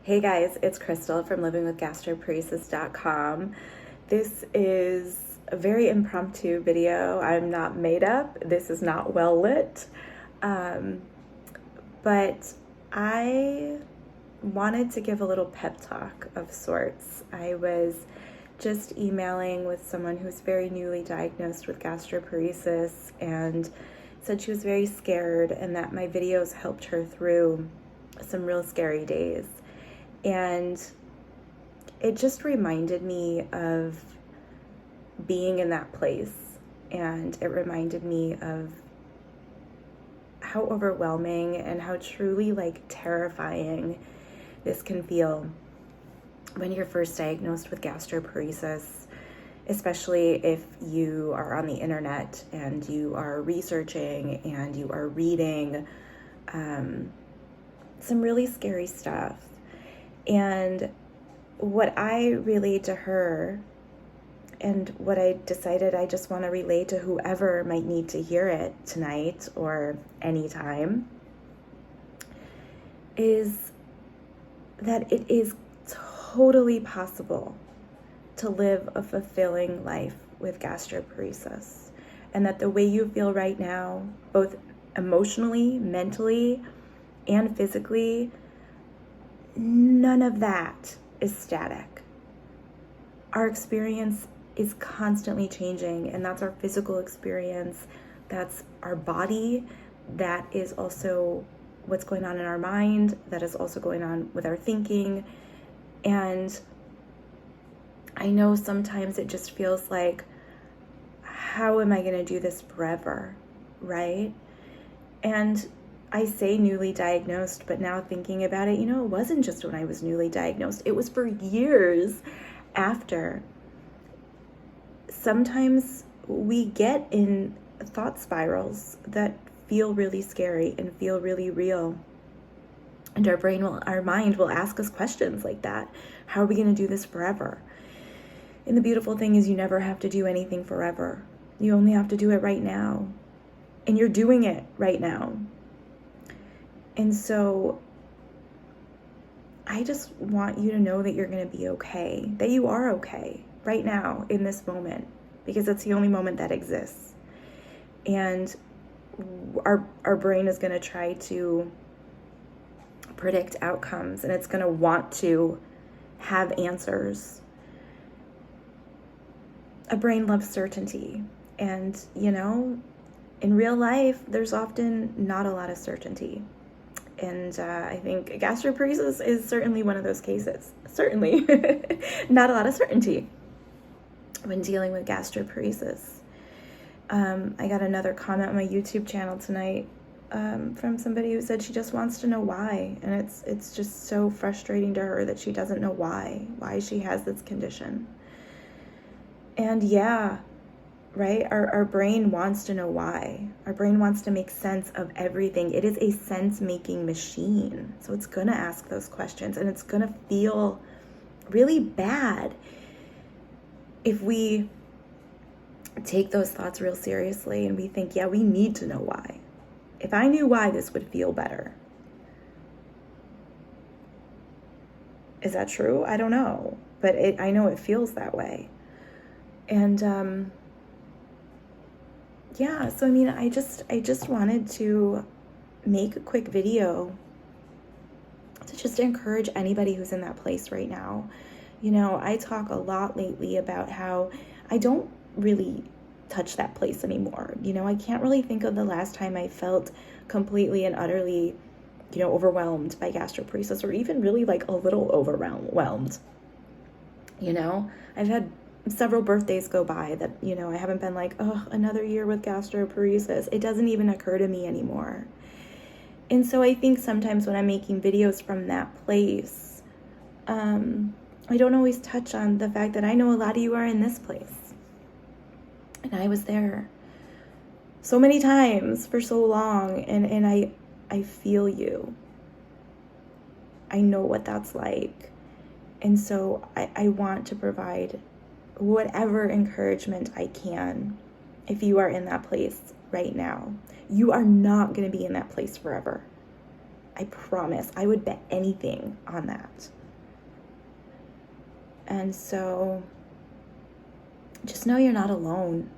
Hey guys, it's Crystal from livingwithgastroparesis.com. This is a very impromptu video. I'm not made up. This is not well lit. But I wanted to give a little pep talk of sorts. I was just emailing with someone who's very newly diagnosed with gastroparesis and said she was very scared and that my videos helped her through some real scary days. And it just reminded me of being in that place. And it reminded me of how overwhelming and how truly terrifying this can feel when you're first diagnosed with gastroparesis, especially if you are on the internet and you are researching and you are reading some really scary stuff. And what I relayed to her and what I decided I just want to relay to whoever might need to hear it tonight or anytime is that it is totally possible to live a fulfilling life with gastroparesis, and that the way you feel right now, both emotionally, mentally, and physically, none of that is static. Our experience is constantly changing, and that's our physical experience. That's our body. That is also what's going on in our mind. That is also going on with our thinking. And I know sometimes it just feels like, how am I going to do this forever, right? And I say newly diagnosed, but now thinking about it, it wasn't just when I was newly diagnosed. It was for years after. Sometimes we get in thought spirals that feel really scary and feel really real. And our mind will ask us questions like that. How are we going to do this forever? And the beautiful thing is you never have to do anything forever. You only have to do it right now. And you're doing it right now. And so I just want you to know that you're going to be okay, that you are okay right now in this moment, because it's the only moment that exists. And our brain is going to try to predict outcomes, and it's going to want to have answers. A brain loves certainty. And, in real life, there's often not a lot of certainty. And I think gastroparesis is certainly one of those cases. Certainly not a lot of certainty when dealing with gastroparesis. I got another comment on my YouTube channel tonight from somebody who said she just wants to know why. And it's just so frustrating to her that she doesn't know why she has this condition. And yeah, right? Our brain wants to know why. Our brain wants to make sense of everything. It is a sense-making machine. So it's going to ask those questions, and it's going to feel really bad if we take those thoughts real seriously and we think, yeah, we need to know why. If I knew why, this would feel better. Is that true? I don't know. But I know it feels that way. And yeah, so I just wanted to make a quick video to just encourage anybody who's in that place right now. I talk a lot lately about how I don't really touch that place anymore. I can't really think of the last time I felt completely and utterly, overwhelmed by gastroparesis, or even really a little overwhelmed. I've had several birthdays go by that, I haven't been like, oh, another year with gastroparesis. It doesn't even occur to me anymore. And so I think sometimes when I'm making videos from that place, I don't always touch on the fact that I know a lot of you are in this place. And I was there so many times for so long, and I feel you. I know what that's like. And so I want to provide whatever encouragement I can if you are in that place right now. You are not going to be in that place forever. I promise. I would bet anything on that. And so just know you're not alone.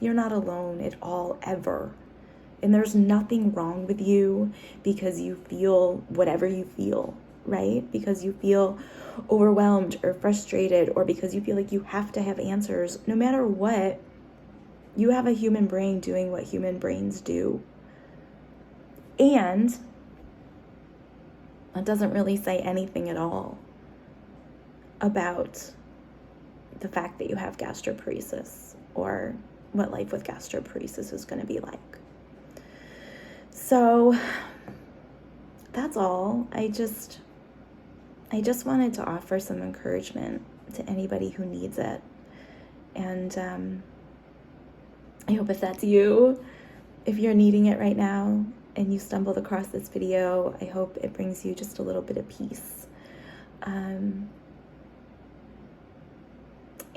You're not alone at all, ever. And there's nothing wrong with you because you feel whatever you feel, right? Because you feel overwhelmed or frustrated, or because you feel like you have to have answers. No matter what, you have a human brain doing what human brains do. And that doesn't really say anything at all about the fact that you have gastroparesis or what life with gastroparesis is going to be like. So that's all. I just wanted to offer some encouragement to anybody who needs it. And I hope if that's you, if you're needing it right now and you stumbled across this video, I hope it brings you just a little bit of peace.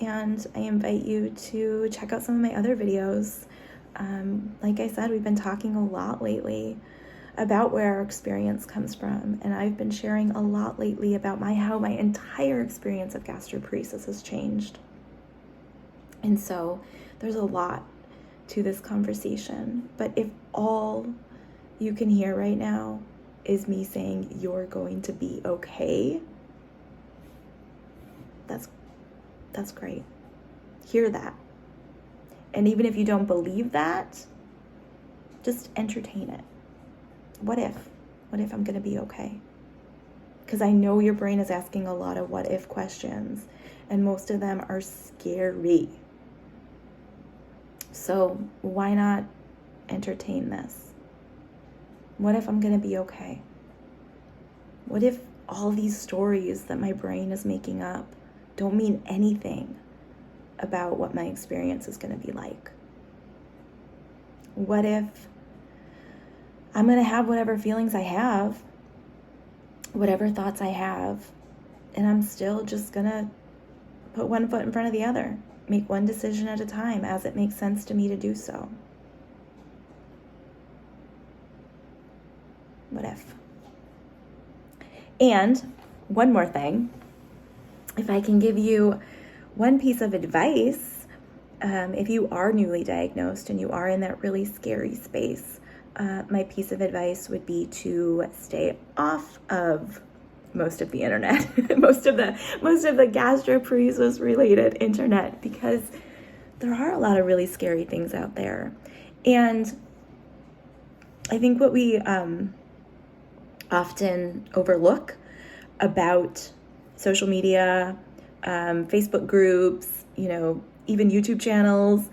And I invite you to check out some of my other videos. Like I said, we've been talking a lot lately about where our experience comes from. And I've been sharing a lot lately about how my entire experience of gastroparesis has changed. And so there's a lot to this conversation. But if all you can hear right now is me saying you're going to be okay, that's great. Hear that. And even if you don't believe that, just entertain it. What if? What if I'm going to be okay? Because I know your brain is asking a lot of what if questions, and most of them are scary. So why not entertain this? What if I'm going to be okay? What if all these stories that my brain is making up don't mean anything about what my experience is going to be like? What if I'm going to have whatever feelings I have, whatever thoughts I have, and I'm still just going to put one foot in front of the other, make one decision at a time as it makes sense to me to do so? What if? And one more thing, if I can give you one piece of advice, if you are newly diagnosed and you are in that really scary space, my piece of advice would be to stay off of most of the internet, most of the gastroparesis related internet, because there are a lot of really scary things out there. And I think what we often overlook about social media, Facebook groups, even YouTube channels,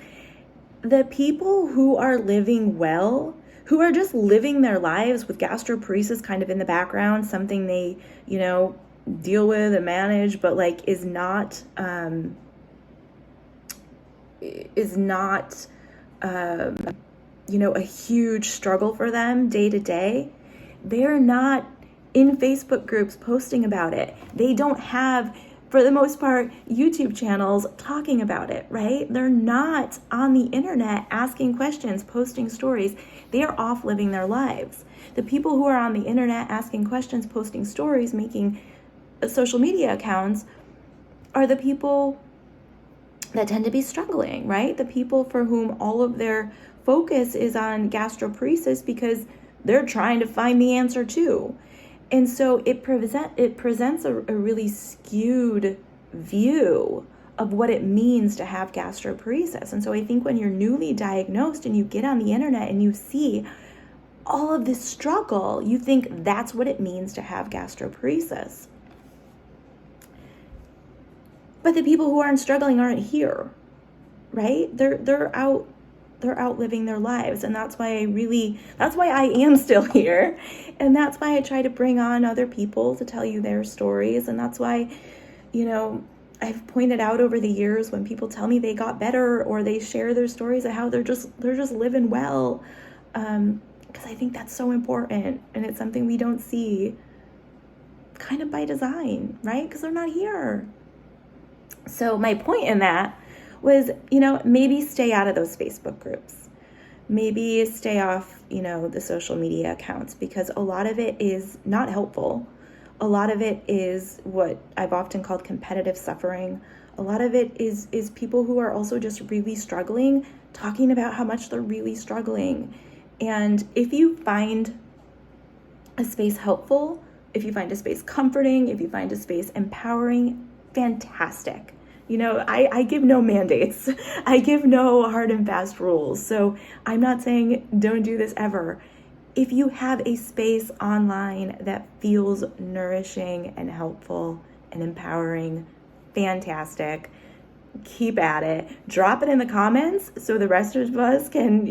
the people who are living well, who are just living their lives with gastroparesis kind of in the background, something they, deal with and manage, but is not a huge struggle for them day to day. They're not in Facebook groups posting about it. They don't have, for the most part, YouTube channels talking about it, right? They're not on the internet asking questions, posting stories. They are off living their lives. The people who are on the internet asking questions, posting stories, making social media accounts are the people that tend to be struggling, right? The people for whom all of their focus is on gastroparesis because they're trying to find the answer too. And so it presents a really skewed view of what it means to have gastroparesis. And so I think when you're newly diagnosed and you get on the internet and you see all of this struggle, you think that's what it means to have gastroparesis. But the people who aren't struggling aren't here, right? They're out living their lives. And that's why I am still here. And that's why I try to bring on other people to tell you their stories. And that's why, I've pointed out over the years when people tell me they got better or they share their stories of how they're just living well. Because I think that's so important. And it's something we don't see kind of by design, right? Because they're not here. So my point in that was, maybe stay out of those Facebook groups. maybe stay off, the social media accounts, because a lot of it is not helpful. A lot of it is what I've often called competitive suffering. A lot of it is people who are also just really struggling, talking about how much they're really struggling. And if you find a space helpful, if you find a space comforting, if you find a space empowering, fantastic. I give no mandates. I give no hard and fast rules. So I'm not saying don't do this ever. If you have a space online that feels nourishing and helpful and empowering, fantastic. Keep at it. Drop it in the comments so the rest of us can,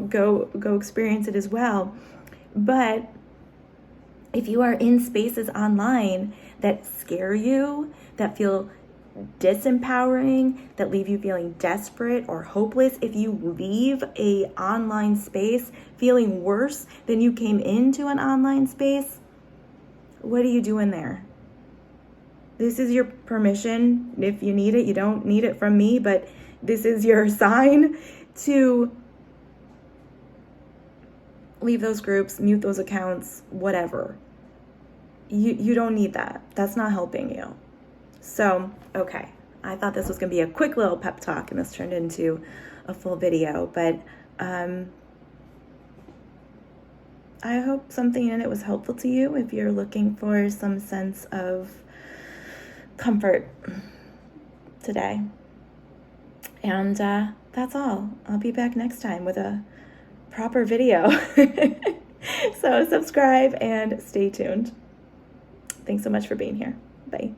go experience it as well. But if you are in spaces online that scare you, that feel disempowering, that leave you feeling desperate or hopeless, if you leave a online space feeling worse than you came into an online space, what are you doing there? This is your permission. If you need it, you don't need it from me, but this is your sign to leave those groups, mute those accounts, whatever. You don't need that. That's not helping you. So, okay, I thought this was going to be a quick little pep talk, and this turned into a full video, but I hope something in it was helpful to you if you're looking for some sense of comfort today. And that's all. I'll be back next time with a proper video. So subscribe and stay tuned. Thanks so much for being here. Bye.